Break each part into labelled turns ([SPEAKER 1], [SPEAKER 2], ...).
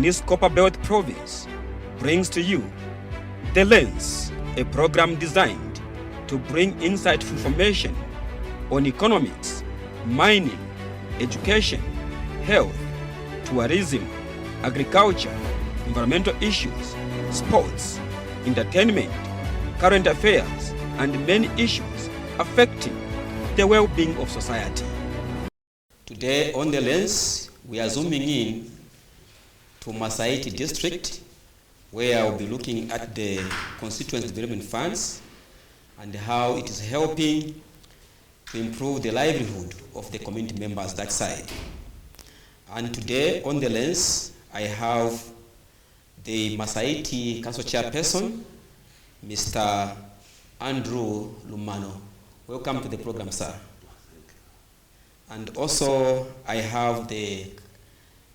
[SPEAKER 1] this Copper Belt province brings to you The Lens, a program designed to bring insightful information on economics, mining, education, health, tourism, agriculture, environmental issues, sports, entertainment, current affairs, and many issues affecting the well-being of society.
[SPEAKER 2] Today on The Lens, we are zooming in to Masaiti district, where I will be looking at the constituency development funds and how it is helping to improve the livelihood of the community members that side. And today on The Lens, I have the Masaiti Council Chairperson, Mr. Andrew Lumano. Welcome to the program, sir. And also I have the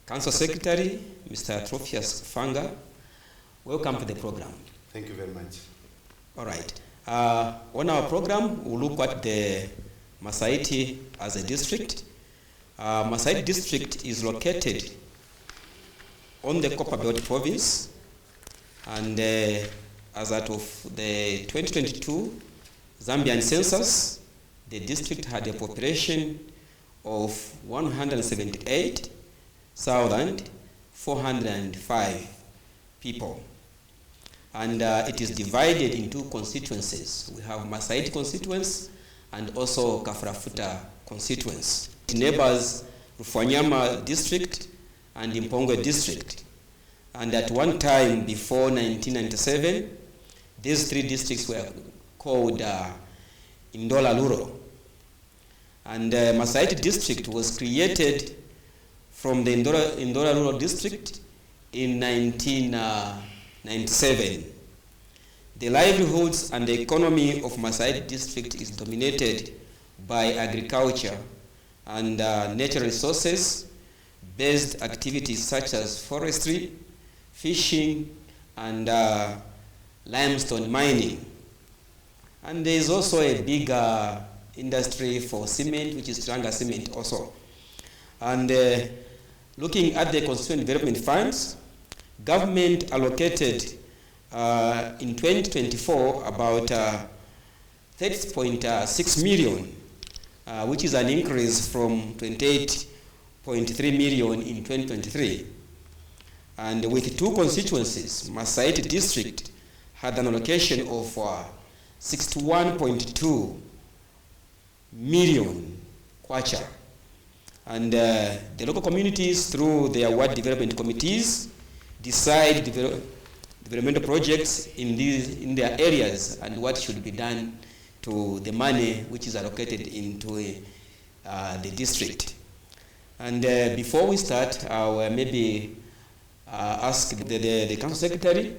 [SPEAKER 2] Council Secretary, Mr. Trophius Fanga. Welcome to the program.
[SPEAKER 3] Thank you very much.
[SPEAKER 2] All right. On our program, we'll look at the Masaiti as a district. Masaiti district is located on the Copper Belt province, and as out of the 2022 Zambian census, the district had a population of 178,405 people. And it is divided into constituencies. We have Masaiti constituency and also Kafrafuta constituency. It neighbors Rufwanyama district and Impongwe district. And at one time before 1997, these three districts were called Indola Luro. And Masaiti district was created from the Indola Rural district in 1997. The livelihoods and the economy of Masaiti district is dominated by agriculture and natural resources based activities such as forestry, fishing, and limestone mining. And there is also a big industry for cement, which is Tranga cement also. And looking at the constituent development funds, government allocated in 2024 about 30.6 million, which is an increase from 28.3 million in 2023. And with two constituencies, Masaiti district had an allocation of 61.2 million kwacha. And the local communities, through their ward development committees, decide developmental projects in their areas and what should be done to the money which is allocated into the district. And before we start, I'll maybe ask the Council Secretary,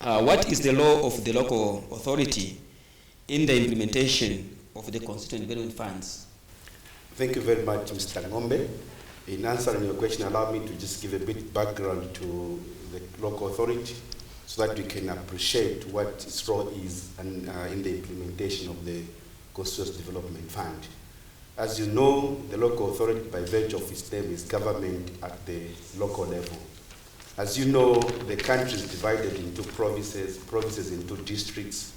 [SPEAKER 2] what is the role of the local authority in the implementation of the constituent development funds?
[SPEAKER 3] Thank you very much, Mr. Ngombe. In answering your question, allow me to just give a bit background to the local authority so that we can appreciate what its role is in the implementation of the Constituency Development Fund. As you know, the local authority, by virtue of its name, is government at the local level. As you know, the country is divided into provinces into districts,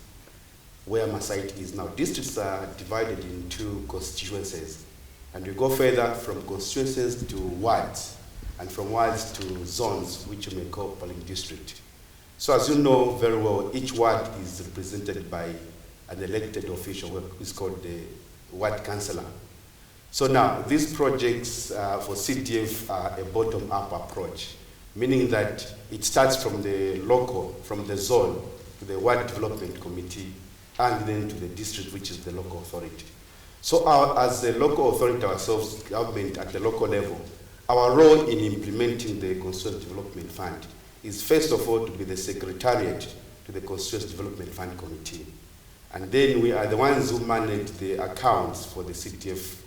[SPEAKER 3] where Masaiti is now. Districts are divided into constituencies. And we go further from constituencies to wards, and from wards to zones, which you may call polling district. So as you know very well, each ward is represented by an elected official who is called the ward councillor. So now, these projects for CDF are a bottom-up approach, meaning that it starts from the local, from the zone, to the ward development committee, and then to the district, which is the local authority. So as a local authority ourselves, government at the local level, our role in implementing the Constituency Development Fund is first of all to be the secretariat to the Constituency Development Fund Committee. And then we are the ones who manage the accounts for the CDF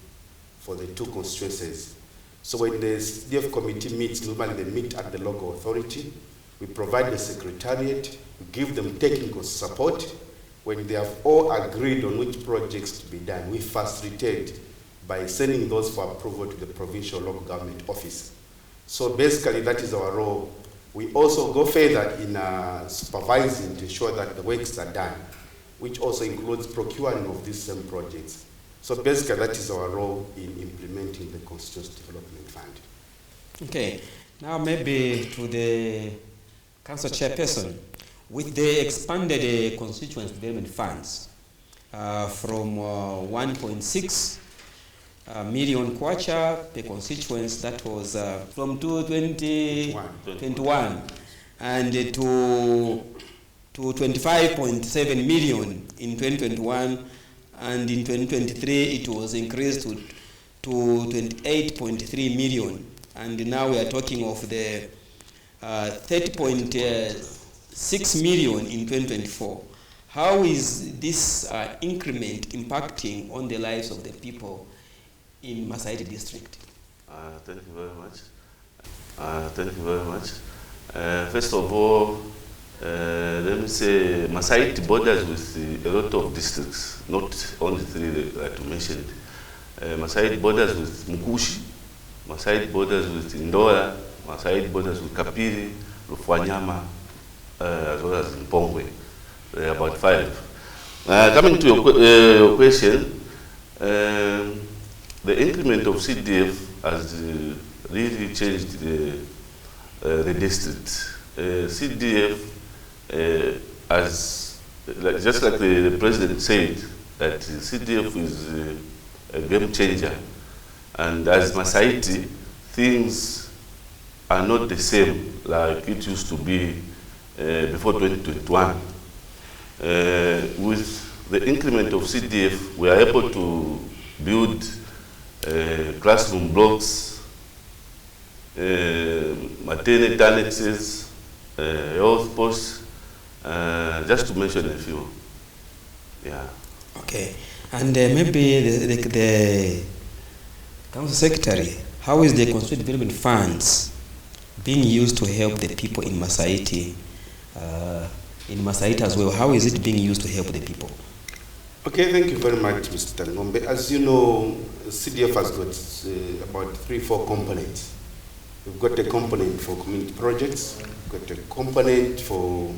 [SPEAKER 3] for the two constituencies. So when the CDF committee meets, normally they meet at the local authority, we provide the secretariat, we give them technical support. When they have all agreed on which projects to be done, we facilitate by sending those for approval to the provincial local government office. So basically that is our role. We also go further in supervising to ensure that the works are done, which also includes procuring of these same projects. So basically that is our role in implementing the Constituency Development Fund.
[SPEAKER 2] Okay, now maybe to the Council Chairperson, with the expanded constituency development funds from 1.6 million kwacha per constituency, that was from 2021, and to 25.7 million in 2021, and in 2023 it was increased to 28.3 million, and now we are talking of the 30.6 million in 2024. How is this increment impacting on the lives of the people in Masaiti district?
[SPEAKER 4] Thank you very much. First of all, let me say Masaiti borders with a lot of districts, not only three that you mentioned. Masaiti borders with Mukushi, Masaiti borders with Indora, Masaiti borders with Kapiri, Rufwanyama, as well as Mpongwe. There are about 5. Coming to your question, the increment of CDF has really changed the district. CDF has, just like the President said, that CDF is a game changer. And as Masaiti, things are not the same like it used to be before 2021. With the increment of CDF, we are able to build classroom blocks, maternity annexes, health posts, just to mention a few. Yeah.
[SPEAKER 2] Okay, and maybe the Council Secretary, how is the Constituency Development Funds being used to help the people in Masaiti? In Masaiti as well, how is it being used to help the people?
[SPEAKER 3] Okay, thank you very much, Mr. Ngombe. As you know, CDF has got about 3-4 components. We've got a component for community projects, we've got a component for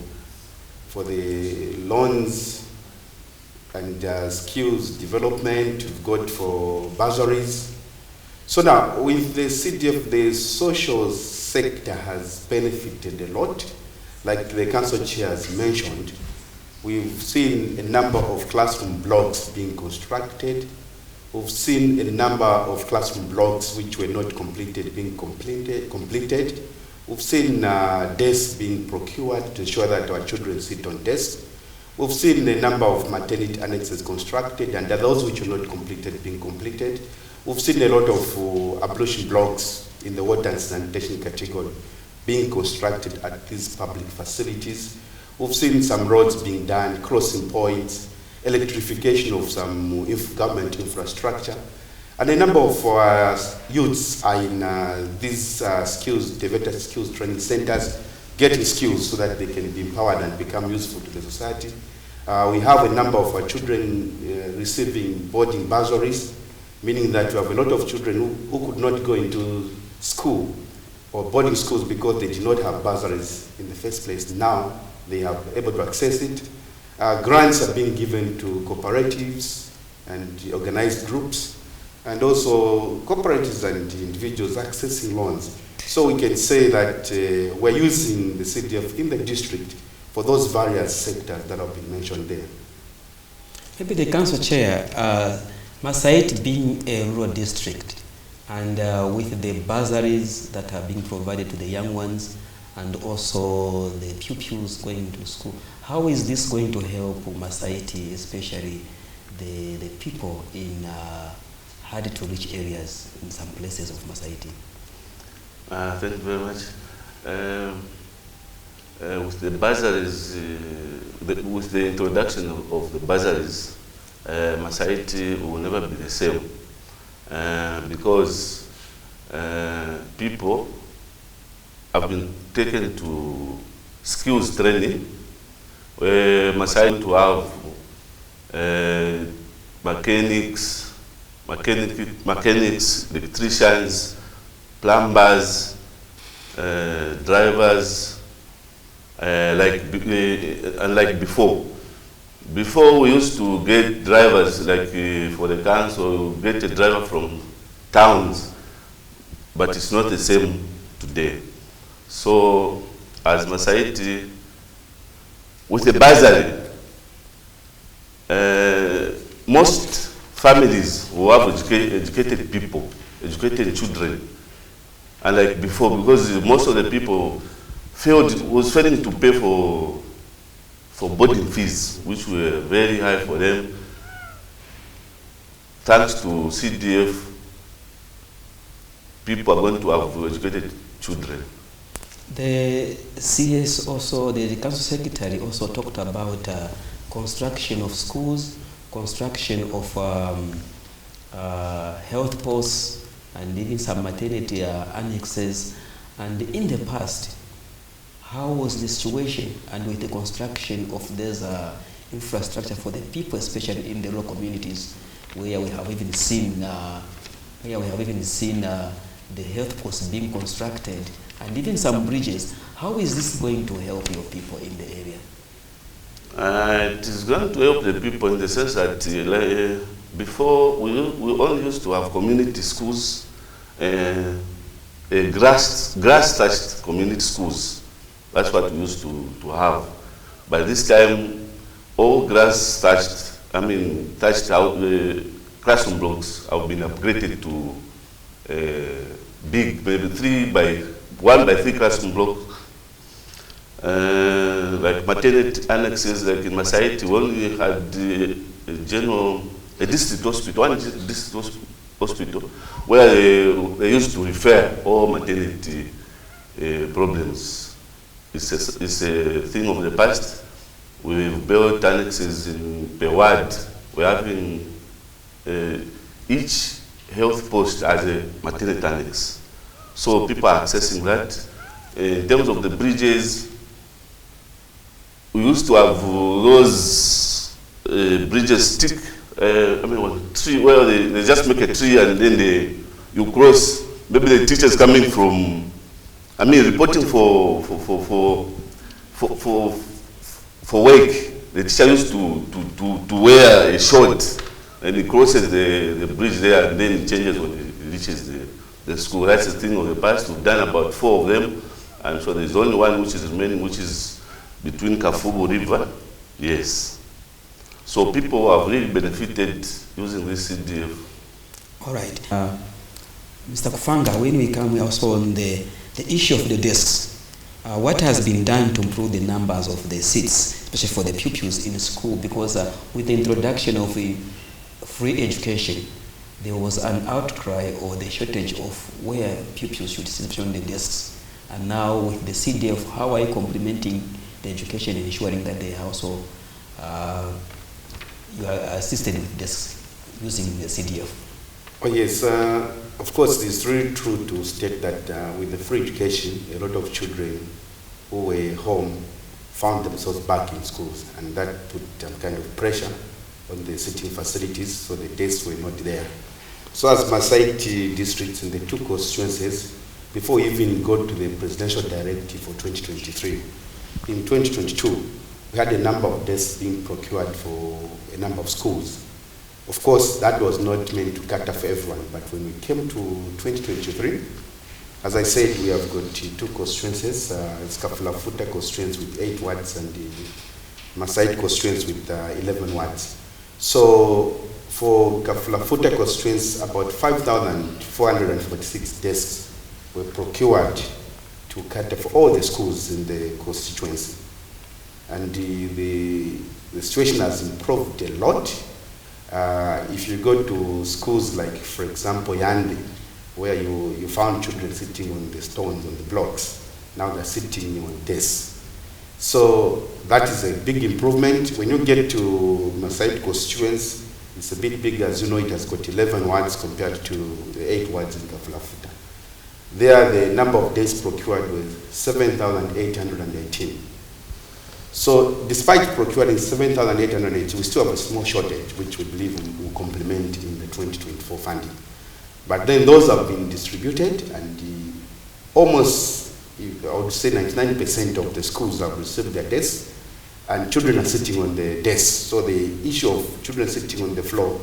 [SPEAKER 3] the loans and skills development, we've got for bursaries. So now, with the CDF, the social sector has benefited a lot. Like the council chair has mentioned, we've seen a number of classroom blocks being constructed. We've seen a number of classroom blocks which were not completed being completed. We've seen desks being procured to ensure that our children sit on desks. We've seen a number of maternity annexes constructed, and those which were not completed being completed. We've seen a lot of ablution blocks in the water and sanitation category being constructed at these public facilities. We've seen some roads being done, crossing points, electrification of some government infrastructure. And a number of youths are in these developed skills training centers, getting skills so that they can be empowered and become useful to the society. We have a number of our children receiving boarding bursaries, meaning that we have a lot of children who could not go into school or boarding schools because they did not have bursaries in the first place. Now they are able to access it. Grants are being given to cooperatives and organized groups, and also cooperatives and individuals accessing loans. So we can say that we're using the CDF in the district for those various sectors that have been mentioned there.
[SPEAKER 2] Maybe the council chair, Masaiti being a rural district, and with the bursaries that are being provided to the young ones, and also the pupils going to school, how is this going to help Masaiti, especially the people in hard to reach areas in some places of Masaiti?
[SPEAKER 4] Thank you very much. With the bursaries, with the introduction of the bursaries, Masaiti will never be the same, because people have been taken to skills training, where Masaiti to have mechanics, electricians, plumbers, drivers, unlike before. Before we used to get drivers like for the council, get a driver from towns, but it's not the same today. So as Masaiti, with the bursary, most families who have educated people, educated children, unlike before, because most of the people was failing to pay for boarding fees, which were very high for them. Thanks to CDF, people are going to have educated children.
[SPEAKER 2] The CS also, the council secretary also talked about construction of schools, construction of health posts, and even some maternity annexes. And in the past, how was the situation and with the construction of this infrastructure for the people, especially in the rural communities, where we have even seen the health posts being constructed and even some bridges? How is this going to help your people in the area?
[SPEAKER 4] It is going to help the people in the sense that before we only used to have community schools, grass-touched community schools. That's what we used to have. By this time, all grass-touched, touched out classroom blocks have been upgraded to big, maybe 1 by 3 classroom blocks. Like maternity annexes, like in Masaiti, we only had a district hospital, one district hospital, where they used to refer all maternity problems. It's a thing of the past. We've built annexes in per ward. We're having each health post as a maternity annex. So people are accessing that. In terms of the bridges, we used to have those bridges stick, tree where they just make a tree and then you cross. Maybe the teachers coming from, reporting for work. The teacher used to wear a short, and he crosses the bridge there, and then it changes when it reaches the school. That's the thing of the past. We've done about 4 of them, and so there's only one which is remaining, which is between Kafubu River. Yes. So people have really benefited using this CDF.
[SPEAKER 2] All right. Mr. Kufanga, when we come also on the issue of the desks, what has been done to improve the numbers of the seats, especially for the pupils in school? Because with the introduction of free education, there was an outcry or the shortage of where pupils should sit on the desks. And now with the CDF, how are you complementing the education and ensuring that they also you are assisted with desks using the CDF?
[SPEAKER 3] Oh yes, of course it's really true to state that with the free education, a lot of children who were home found themselves back in schools, and that put kind of pressure on the sitting facilities, so the desks were not there. So as Masaiti districts in the 2 constituencies, before we even got to the presidential directive for 2023, in 2022, we had a number of desks being procured for a number of schools. Of course, that was not meant to cater for everyone, but when we came to 2023, as I said, we have got 2 constituencies. It's Kafulafuta constituency with 8 wards and the Masaiti constituency with 11 wards. So for Kafulafuta constituency, about 5,446 desks were procured to cater for all the schools in the constituency. And the situation has improved a lot. If you go to schools like, for example, Yande, where you found children sitting on the stones, on the blocks, now they're sitting on desks. So that is a big improvement. When you get to Masaiti constituency, it's a bit bigger. As you know, it has got 11 wards compared to the 8 wards in Kafulafuta. There, the number of desks procured was 7,818. So despite procuring 7,880, we still have a small shortage, which we believe will complement in the 2024 funding. But then those have been distributed, and almost I would say 99% of the schools have received their desks, and children are sitting on the desks. So the issue of children sitting on the floor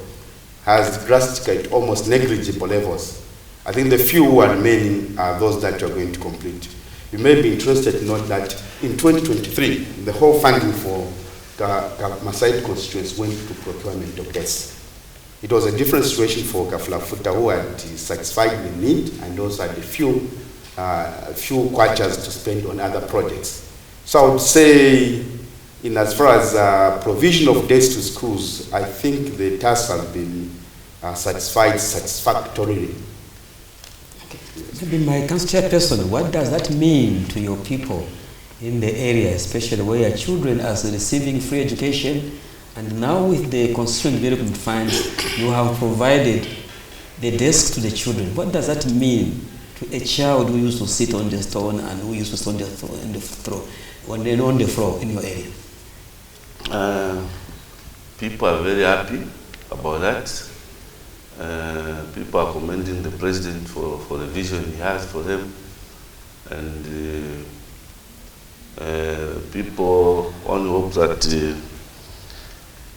[SPEAKER 3] has drastically at almost negligible levels. I think the few who are remaining are those that are going to complete. You may be interested to note that in 2023, the whole funding for Masaiti constituents went to procurement of desks. It was a different situation for Kaflafuta, who had satisfied the need and also had a few quarters to spend on other projects. So I would say, in as far as provision of desks to schools, I think the task has been satisfied satisfactorily.
[SPEAKER 2] Maybe my council chairperson, what does that mean to your people in the area, especially where children are receiving free education, and now with the constituent development funds, you have provided the desk to the children? What does that mean to a child who used to sit on the stone and who used to sit on the floor in your area?
[SPEAKER 4] People are very happy about that. People are commending the president for the vision he has for them, and people only hope that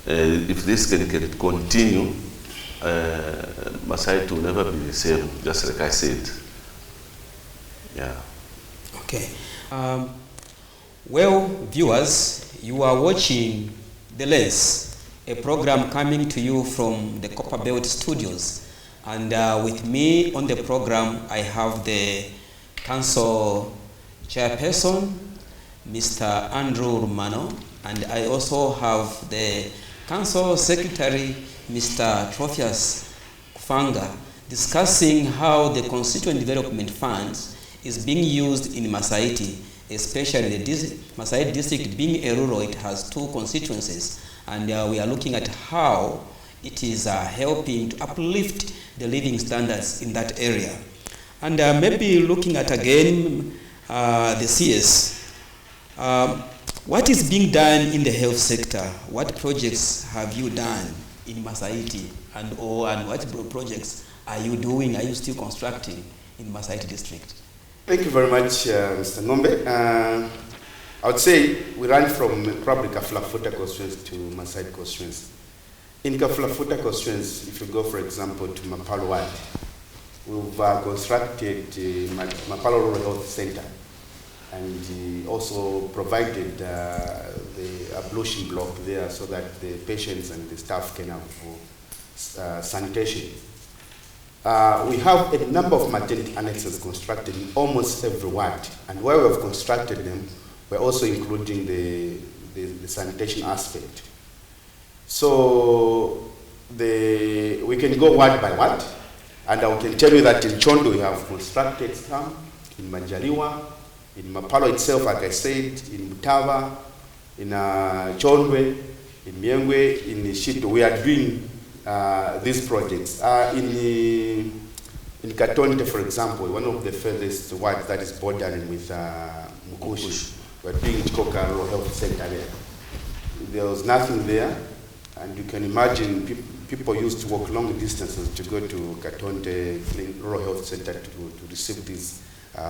[SPEAKER 4] if this can continue, Masaiti will never be the same, just like I said. Yeah.
[SPEAKER 2] Okay. Well, viewers, you are watching The Lens, a program coming to you from the Copper Belt Studios. And with me on the program, I have the Council Chairperson, Mr. Andrew Romano, and I also have the Council Secretary, Mr. Trophius Kufanga, discussing how the Constituent Development Funds is being used in Masaiti, especially the Masaiti district being a rural. It has 2 constituencies, and we are looking at how it is helping to uplift the living standards in that area. And maybe looking at again the CS. What is being done in the health sector? What projects have you done in Masaiti, and what projects are you doing? Are you still constructing in Masaiti district?
[SPEAKER 3] Thank you very much, Mr. Ngombe. I would say we ran from probably Kaflafuta constituency to Masaiti constituency. In Kaflafuta constituency, if you go, for example, to Mapalo Ward, we've constructed Mapalo Rural Health Center, and also provided the ablution block there so that the patients and the staff can have sanitation. We have a number of maternity annexes constructed in almost every ward, and where we have constructed them, we're also including the sanitation aspect. So we can go ward by ward, and I can tell you that in Chondo we have constructed some, in Manjaliwa, in Mapalo itself, like I said, in Mutava, in Chondwe, in Miengwe, in Shito. We are doing these projects. In Katonte, for example, one of the furthest wards that is bordering with Mukushi, we're doing Chikoka Rural Health Center there. There was nothing there, and you can imagine people used to walk long distances to go to Katonte Rural Health Center to receive these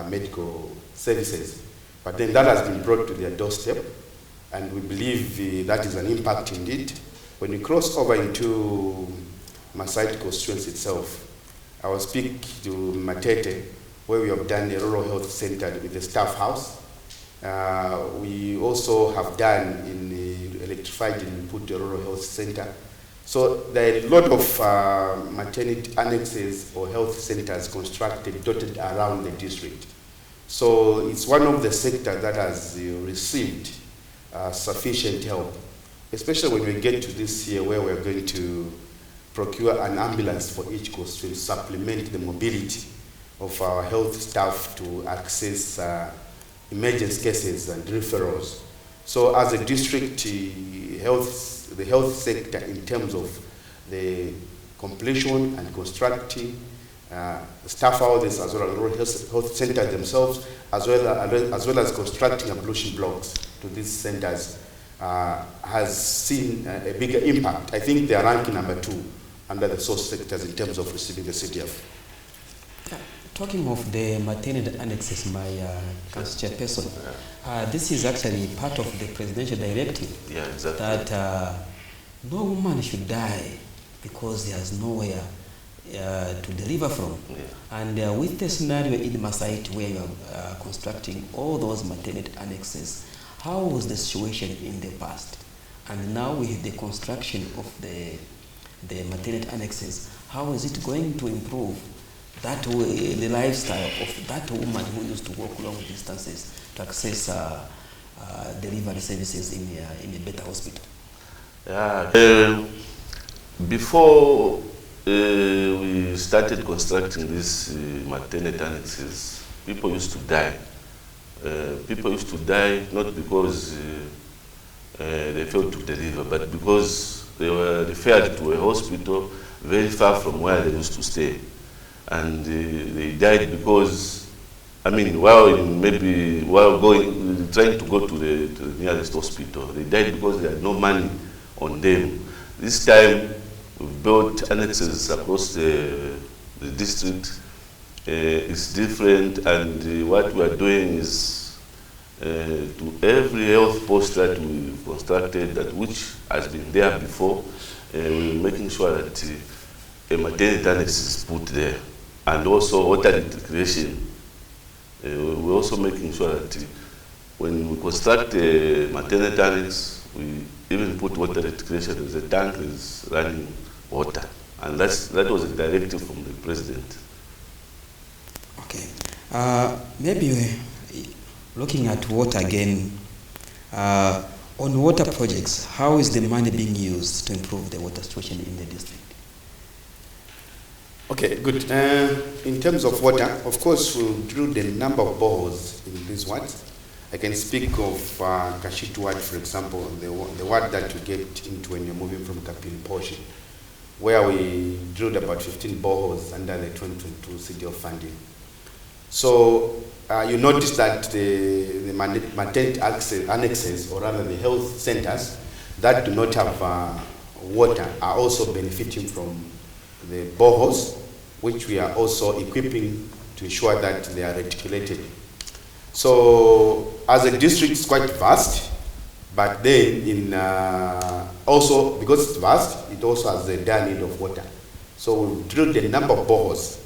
[SPEAKER 3] medical services. But then that has been brought to their doorstep, and we believe that is an impact indeed. When you cross over into Masaiti constituency itself, I will speak to Matete, where we have done a rural health center with a staff house. We also have done in the electrified and put a rural health center. So there are a lot of maternity annexes or health centers constructed, dotted around the district. So it's one of the sectors that has received sufficient help, especially when we get to this year where we're going to procure an ambulance for each constituency, supplement the mobility of our health staff to access emergency cases and referrals. So as a district, the health sector in terms of the completion and constructing staff houses as well as rural health centers themselves, as well as constructing ablution blocks to these centers, has seen a bigger impact. I think they are ranking number 2 under the source sectors in terms of receiving the CDF.
[SPEAKER 2] Talking of the maternity annexes, my council chairperson, this is actually part of the presidential directive.
[SPEAKER 4] Yeah, exactly.
[SPEAKER 2] That no woman should die because there's nowhere to deliver from.
[SPEAKER 4] Yeah.
[SPEAKER 2] And with the scenario in Masaiti where you are constructing all those maternity annexes, how was the situation in the past? And now with the construction of the maternity annexes, how is it going to improve that way, the lifestyle of that woman who used to walk long distances to access delivery services in a better hospital?
[SPEAKER 4] Yeah. Before we started constructing these maternity annexes, people used to die. People used to die not because they failed to deliver, but because they were referred to a hospital very far from where they used to stay. And they died because, I mean, while trying to go to the nearest hospital, they died because they had no money on them. This time, we've built annexes across the district. It's different, and what we are doing is to every health post that we've constructed, which has been there before, we're making sure that a maternity annex is put there. And also water recreation. We're also making sure that when we construct a maternity annex, we even put water recreation. There's a tank that is running water. And that was a directive from the president.
[SPEAKER 2] Okay. Maybe we're looking at water again. On water projects, how is the money being used to improve the water situation in the district?
[SPEAKER 3] Okay, good. In terms of water, of course, we'll drew the number of boreholes in these wards. I can speak of Kashit ward, for example, the ward that you get into when you're moving from Kapil portion, where we drilled about 15 boreholes under the 2022 CDL funding. So you notice that the maternity annexes, or rather the health centers that do not have water, are also benefiting from the boreholes, which we are also equipping to ensure that they are reticulated. So as a district, it's quite vast, but then also because it's vast, it also has a dire need of water. So we've drilled a number of boreholes.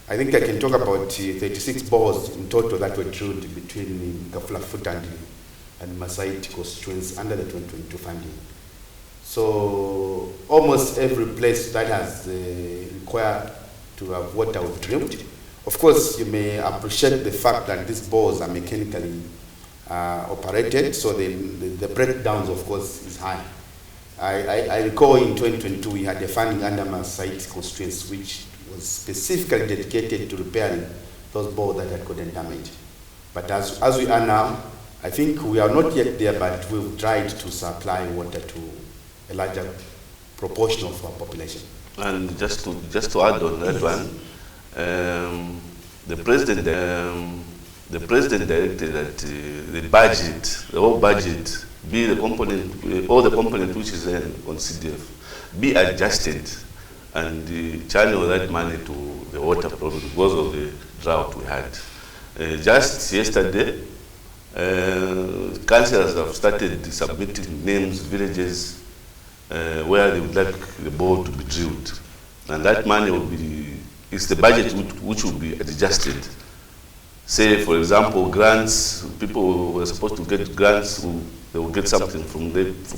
[SPEAKER 3] I think I can talk about 36 boreholes in total that were drilled between Kafula-Foot and Masaiti constituents under the 2022 funding. So almost every place that has required to have water was drilled. Of course, you may appreciate the fact that these bores are mechanically operated, so the breakdowns, of course, is high. I recall in 2022 we had a funding under Masaiti constituents which was specifically dedicated to repairing those bores that had gotten damaged. But as we are now, I think we are not yet there, but we've tried to supply water to a larger proportion of our population. And
[SPEAKER 4] just to add on that one, the president directed that the whole budget, be the component, all the component which is on CDF, be adjusted and channel that money to the water problem because of the drought we had. Just yesterday, councillors have started submitting names, villages, where they would like the bore to be drilled. And that money will be, it's the budget which will be adjusted. Say, for example, grants, people who were supposed to get grants, they will get something from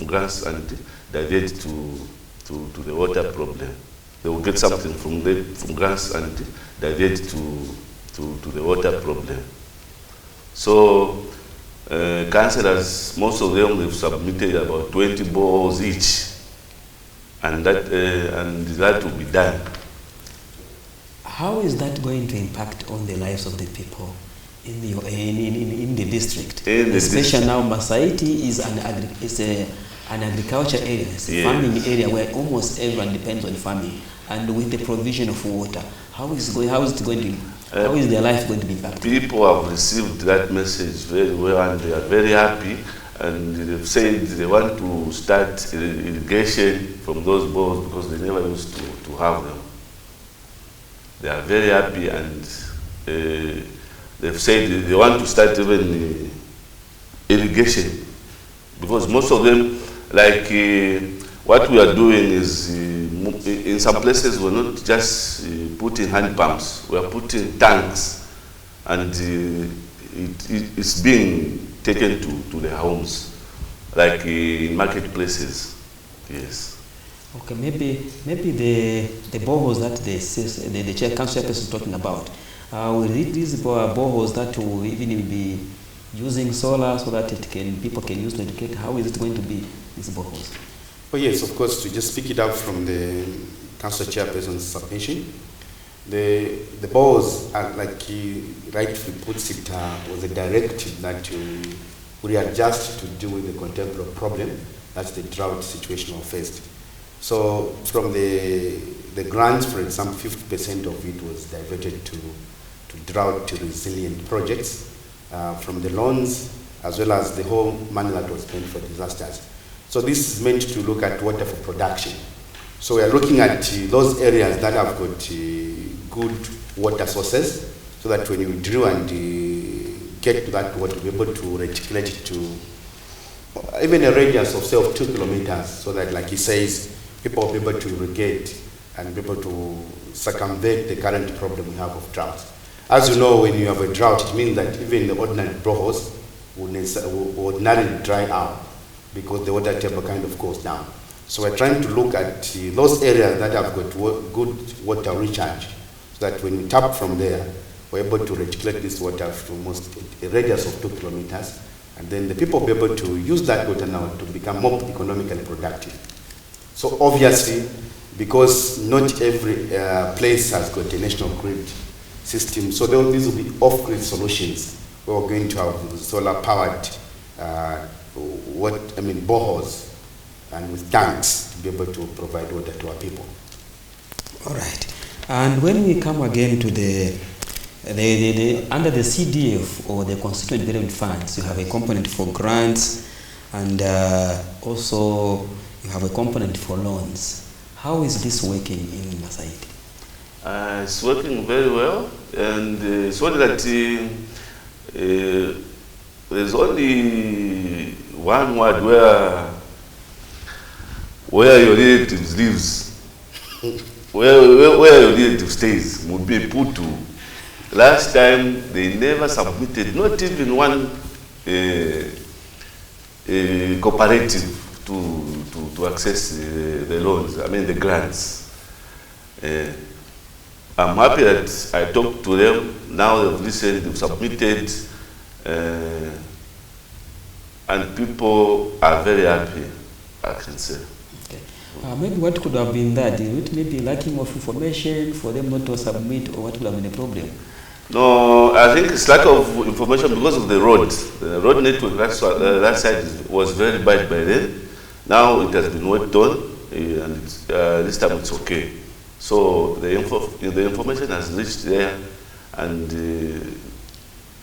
[SPEAKER 4] grants and divert to the water problem. They will get something from grants and divert to the water problem. So, councillors, most of them have submitted about 20 boreholes each. And that will be done.
[SPEAKER 2] How is that going to impact on the lives of the people in the district? Especially now, Masaiti is an agriculture area, it's a farming area where almost everyone depends on farming, and with the provision of water, how is their life going to be impacted?
[SPEAKER 4] People have received that message very well, and they are very happy. And they've said they want to start irrigation from those bores because they never used to have them. They are very happy, and they've said they want to start even irrigation, because most of them, like what we are doing is, in some places we're not just putting hand pumps, we are putting tanks, and it's being taken to the homes, like in marketplaces. Yes.
[SPEAKER 2] Okay, maybe the boreholes that the chair council person is talking about, will these boreholes that will even be using solar so that people can use to educate? How is it going to be, these boreholes?
[SPEAKER 3] Oh yes, of course, to just pick it up from the council chairperson's submission, the boreholes are, like he rightfully puts it, was a directive that we readjust to deal with the contemporary problem, that's the drought situation we faced. So from the grants, for example, 50% of it was diverted to drought resilient projects, from the loans, as well as the whole money that was spent for disasters. So this is meant to look at water for production. So we are looking at those areas that have got good water sources, so that when you drill and get to that water, we're able to reticulate it to even a radius of say of 2 kilometers, so that, like he says, people will be able to irrigate and be able to circumvent the current problem we have of drought. As you know, when you have a drought, it means that even the ordinary boreholes will ordinarily dry out because the water table kind of goes down. So we're trying to look at those areas that have got good water recharge, so that when we tap from there, we're able to reticulate this water to almost a radius of 2 kilometers, and then the people will be able to use that water now to become more economically productive. So obviously, because not every place has got a national grid system, so these will be off-grid solutions where we're going to have solar-powered boreholes and with tanks to be able to provide water to our people.
[SPEAKER 2] All right. And when we come again to the under the CDF or the Constituent Development Funds, you have a component for grants, and also you have a component for loans. How is this working in Masaiti?
[SPEAKER 4] It's working very well, and it's only that there's only one word where your relatives lives, where your relative stays would be put to. Last time they never submitted, not even one cooperative to access the loans, the grants. I'm happy that I talked to them. Now they've listened, they've submitted, and people are very happy, I can say.
[SPEAKER 2] Okay. Maybe what could have been that? Is it maybe lacking of information for them not to submit, or what would have been the problem?
[SPEAKER 4] No, I think it's lack of information because of the road. The road network that side was very bad by then. Now it has been worked on, and this time it's okay. So the information has reached there, and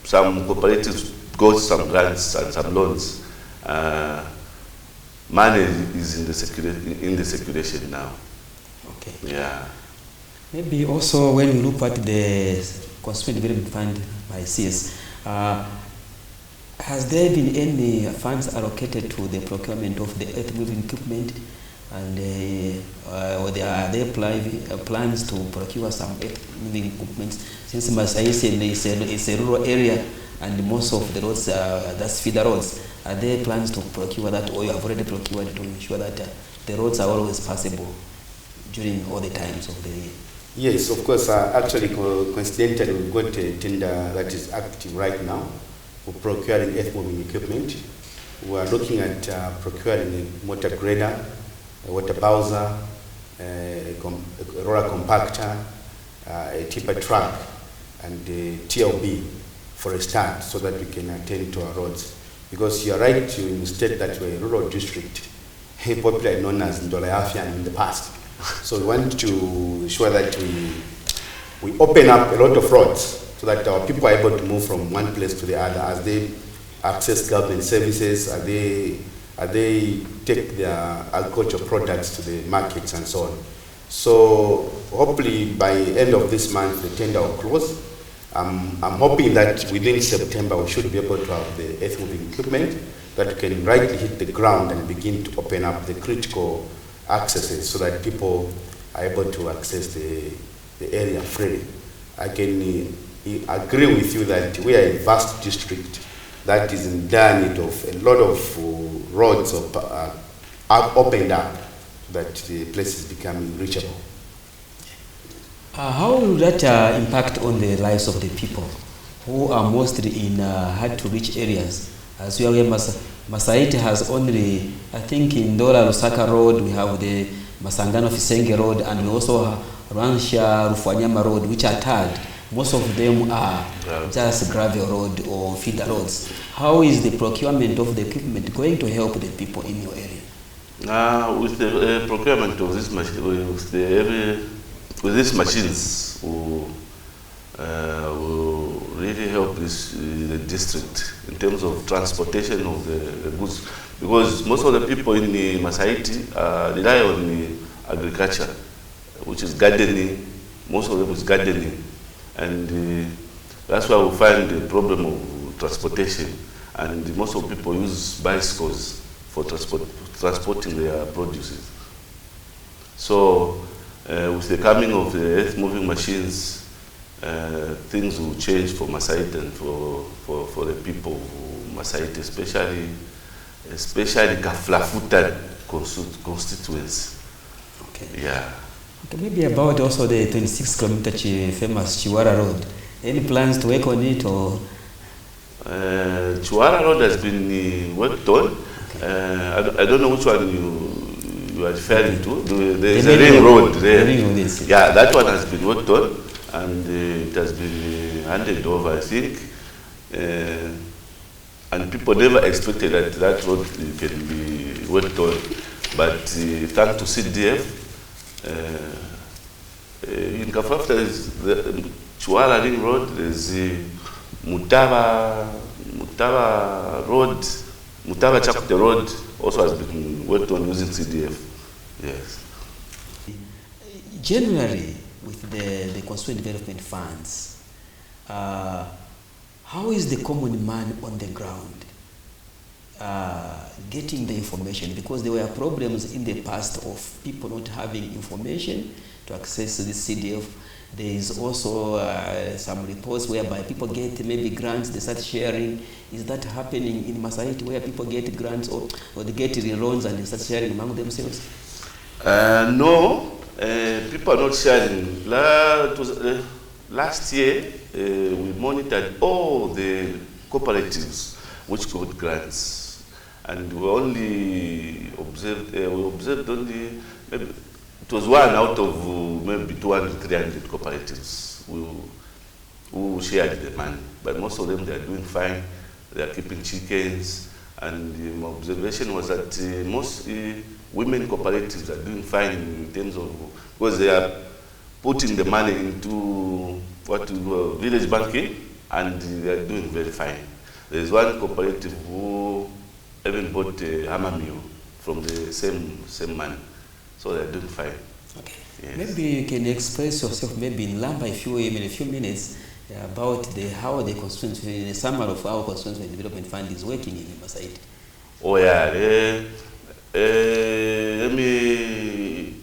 [SPEAKER 4] some cooperatives got some grants and some loans. Money is in the circulation now.
[SPEAKER 2] Okay.
[SPEAKER 4] Yeah.
[SPEAKER 2] Maybe also when you look at the Constituent Development Fund by CS, has there been any funds allocated to the procurement of the earth-moving equipment, and are there plans to procure some earth-moving equipment? Since Masaiti is a rural area, and most of the roads that's feeder roads, are there plans to procure that, or you have already procured to ensure that the roads are always passable during all the times of the year?
[SPEAKER 3] Yes, of course. Actually, coincidentally, we've got a tender that is active right now for procuring earth-moving equipment. We are looking at procuring a motor grader, a water bowser, a roller compactor, a tipper truck, and a TLB for a start, so that we can attend to our roads. Because you are right to state that we're a rural district, popularly known as Ndolayafian in the past. So we want to ensure that we open up a lot of roads so that our people are able to move from one place to the other as they access government services, as they take their agricultural products to the markets and so on. So hopefully by end of this month the tender will close, I'm hoping that within September we should be able to have the earth moving equipment that we can rightly hit the ground and begin to open up the critical accesses so that people are able to access the area freely. I can agree with you that we are a vast district that is in dire need of a lot of roads are opened up so that the place is becoming reachable.
[SPEAKER 2] How will that impact on the lives of the people who are mostly in hard-to-reach areas? As we are aware, Masaiti has only, I think in Dola Lusaka Road, we have the Masangano Fisenge Road, and we also have Ransha Rufwanyama Road, which are tarred. Most of them are just gravel road or feeder roads. How is the procurement of the equipment going to help the people in your area?
[SPEAKER 4] With the procurement of this machine, with these machines, will really help the district in terms of transportation of the goods, because most of the people in the Masaiti rely on the agriculture, which is gardening. Most of them is gardening, and that's why we find the problem of transportation. And most of the people use bicycles for transporting their produces. So, with the coming of the earth-moving machines, things will change for Masaiti and for the people of Masaiti, especially Kaflafuta constituency.
[SPEAKER 2] Okay.
[SPEAKER 4] Yeah.
[SPEAKER 2] Okay, maybe about also the 26-kilometer famous Chiwara Road. Any plans to work on it, or?
[SPEAKER 4] Chiwara Road has been worked on. Okay. I don't know which one you are referring to. There's a ring road there. Yeah, that one has been worked on, and it has been handed over, I think. And people never expected that road can be worked on. But thanks to CDF, in Kafafta there is the Chiwara Ring Road, there's the Mutaba Road, Mutaba Chakute Road also has been worked on using CDF. Yes.
[SPEAKER 2] Generally, with the constituent development funds, how is the common man on the ground getting the information? Because there were problems in the past of people not having information to access the CDF. There is also some reports whereby people get maybe grants, they start sharing. Is that happening in Masaiti, where people get grants or they get loans and they start sharing among themselves?
[SPEAKER 4] No, people are not sharing. Last year, we monitored all the cooperatives which got grants, and we only observed, only maybe it was one out of maybe 200, 300 cooperatives who shared the money. But most of them, they are doing fine. They are keeping chickens, and my observation was that most women cooperatives are doing fine in terms of, because they are putting the money into what we call village banking, and they are doing very fine. There is one cooperative who even bought a hammer mill from the same money, so they are doing fine.
[SPEAKER 2] Okay.
[SPEAKER 4] Yes.
[SPEAKER 2] Maybe you can express yourself maybe in Lamba in a few minutes about how the constituency, the summary of how constituency development fund is working in Masaiti.
[SPEAKER 4] Oh yeah, let me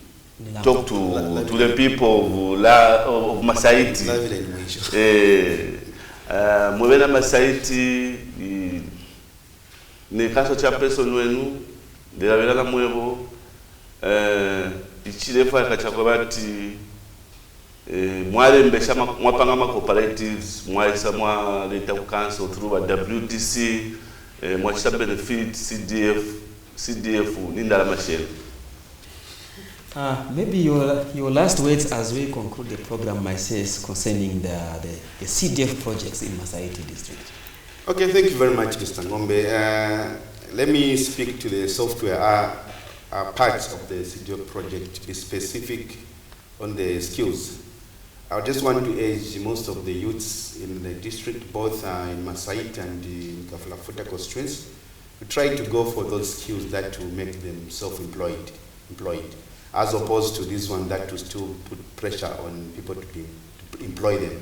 [SPEAKER 4] talk to the people of Masaiti. Mwena Masaiti ni kaso cha person wenu ndiravela mwevo ichirefa kachakobati mwalembesha mwapanga ma cooperatives mwaisa mwaleta ku council through a WTC mwachita benefit CDF nindala mashele.
[SPEAKER 2] Maybe your last words as we conclude the program, myself, concerning the CDF projects in Masaiti district.
[SPEAKER 3] Okay, thank you very much, Mr. Ngombe. Let me speak to the software parts of the CDF project, be specific on the skills. I just want to urge most of the youths in the district, both in Masaiti and in Kaflafuta constituency, to try to go for those skills that will make them self-employed, as opposed to this one that will still put pressure on people to employ them.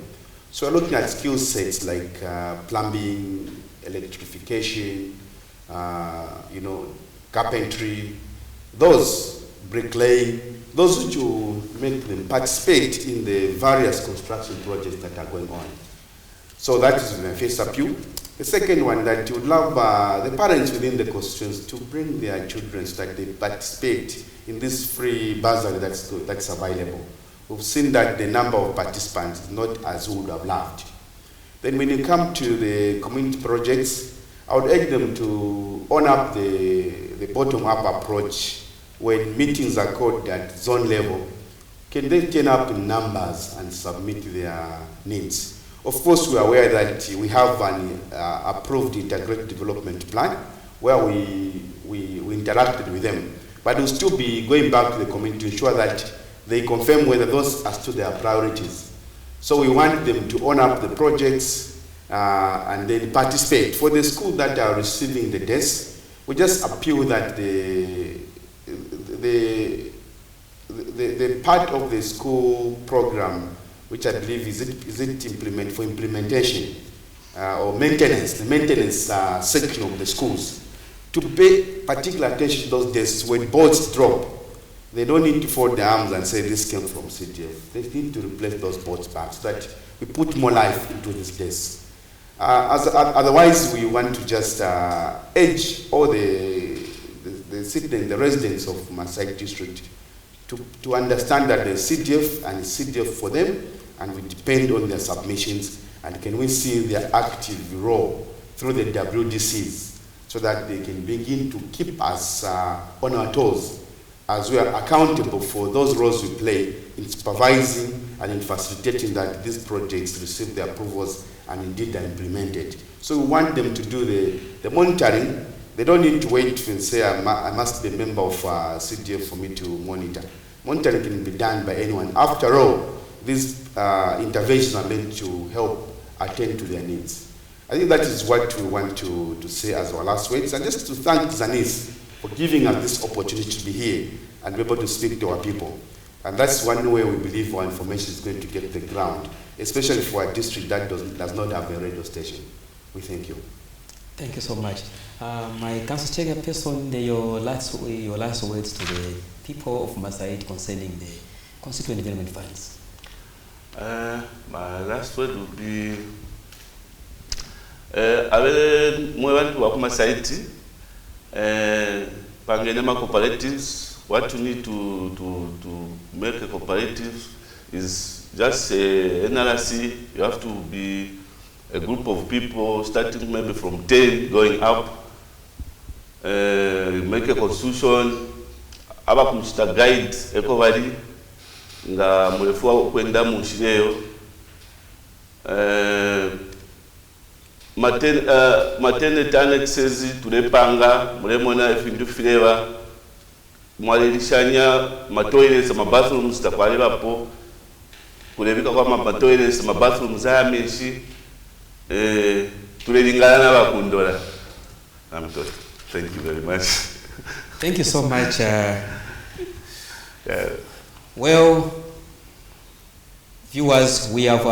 [SPEAKER 3] So we're looking at skill sets like plumbing, electrification, carpentry, those bricklaying, those which will make them participate in the various construction projects that are going on. So that is my first appeal. The second one, that you would love the parents within the constituents to bring their children so that they participate in this free bursary that's available. We've seen that the number of participants is not as we would have loved. Then when you come to the community projects, I would urge them to own up the bottom-up approach. When meetings are called at zone level, can they turn up in numbers and submit their needs? Of course, we are aware that we have an approved integrated development plan where we interacted with them, but we'll still be going back to the community to ensure that they confirm whether those are still their priorities. So we want them to own up the projects and then participate. For the schools that are receiving the desks, we just appeal that the part of the school program, which I believe is implementation or maintenance, the maintenance section of the schools, to pay particular attention to those desks. When boards drop, they don't need to fold their arms and say this came from CDF. They need to replace those boards back so that we put more life into this desk. Otherwise, we want to just urge all the citizens, the residents of Masaiti district to understand that there's CDF and it's CDF for them, and we depend on their submissions, and can we see their active role through the WDCs so that they can begin to keep us on our toes as we are accountable for those roles we play in supervising and in facilitating that these projects receive the approvals and indeed are implemented. So we want them to do the monitoring. They don't need to wait and say, I must be a member of CDF for me to monitor. Monitoring can be done by anyone. After all, these interventions are meant to help attend to their needs. I think that is what we want to say as our last words. And just to thank Zanis for giving us this opportunity to be here and be able to speak to our people. And that's one way we believe our information is going to get to the ground, especially for a district that does not have a radio station. We thank you.
[SPEAKER 2] Thank you so much. My council chairperson, your last words to the people of Masaiti concerning the constituent development funds.
[SPEAKER 4] My last word would be, avele mwevantu wa Masaiti, pangenema cooperatives. What you need to make a cooperative is just a NRC. You have to be a group of people starting maybe from 10 going up. Make a constitution. Aba kumchita guide ekovali nga mrefu kwenda mushireyo. Maternity annexes tulepanga mlemona ifindu fileva mwalilishanya matoilets mabathrooms takwalibapo kulebika kwa matoilets mabathrooms ayamishi tulelingana n'abakundola. Thank you very much.
[SPEAKER 2] Thank you so much. Well, viewers, we have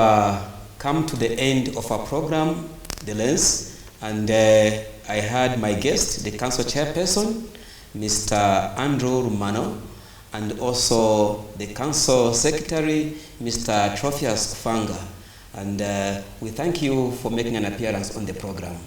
[SPEAKER 2] come to the end of our program, The Lens, and I had my guest, the council chairperson, Mr. Andrew Rumano, and also the council secretary, Mr. Trophius Kufanga. And we thank you for making an appearance on the program.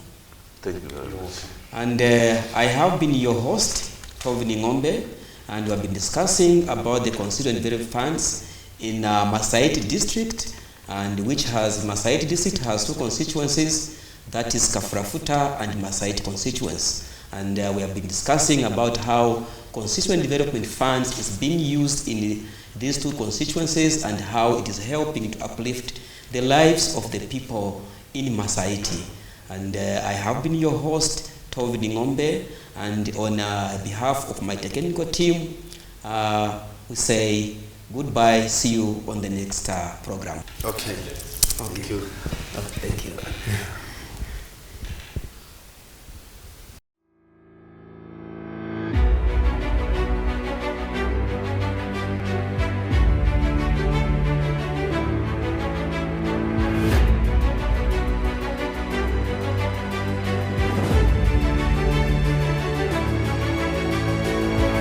[SPEAKER 4] Thank you very much.
[SPEAKER 2] And I have been your host, Tovini Ngombe, and we have been discussing about the constituent development funds in Masaiti district, and Masaiti district has two constituencies, that is Kafrafuta and Masaiti constituents. And we have been discussing about how constituent development funds is being used in these two constituencies and how it is helping to uplift the lives of the people in Masaiti. And I have been your host, Tovini Ngombe, and on behalf of my technical team, we say goodbye, see you on the next program.
[SPEAKER 3] Okay. Thank you.
[SPEAKER 2] Oh, thank you.